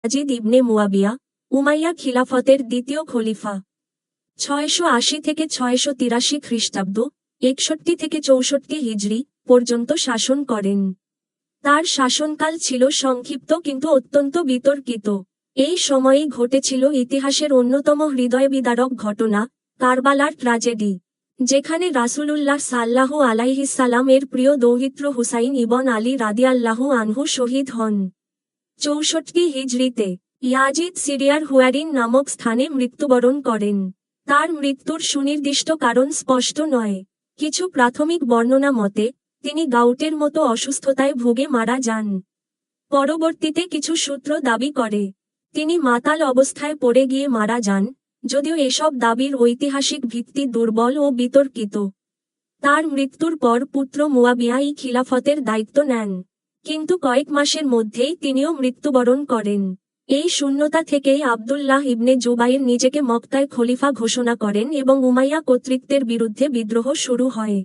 Yazid ইবনে Muawiya, Umayya খিলাফতের দ্বিতীয় খলিফা। 680 থেকে 683 খ্রিস্টাব্দ, 61 থেকে 64 হিজরি পর্যন্ত শাসন করেন। তার শাসনকাল ছিল সংক্ষিপ্ত কিন্তু অত্যন্ত বিতর্কিত। এই সময়েই ঘটেছিল ইতিহাসের অন্যতম হৃদয়বিদারক ঘটনা, কারবালার ট্র্যাজেডি, যেখানে রাসূলুল্লাহ সাল্লাল্লাহু আলাইহিসসালাম এর প্রিয় দৌহিত্র হুসাইন ইবন আলী রাদিয়াল্লাহু আনহু শহীদ হন। 64 হিজরিতে ইয়াজিদ সিরিয়ার হুয়ারিন নামক স্থানে মৃত্যুবরণ করেন। তার মৃত্যুর সুনির্দিষ্ট কারণ স্পষ্ট নয়। কিছু প্রাথমিক বর্ণনা মতে, তিনি গাউটের মতো অসুস্থতায় ভুগে মারা যান। পরবর্তীতে কিছু সূত্র দাবি করে, তিনি মাতাল অবস্থায় পড়ে গিয়ে মারা যান, যদিও এসব দাবির ঐতিহাসিক ভিত্তি দুর্বল ও বিতর্কিত। তার মৃত্যুর পর পুত্র মুয়াবিয়া খিলাফতের দায়িত্ব নেন, কিন্তু কয়েক মাসের মধ্যেই তিনিও মৃত্যুবরণ করেন। এই শূন্যতা থেকেই আবদুল্লাহ ইবনে জুবাইর নিজেকে মক্কায় খলিফা ঘোষণা করেন এবং উমাইয়া কর্তৃত্বের বিরুদ্ধে বিদ্রোহ শুরু হয়।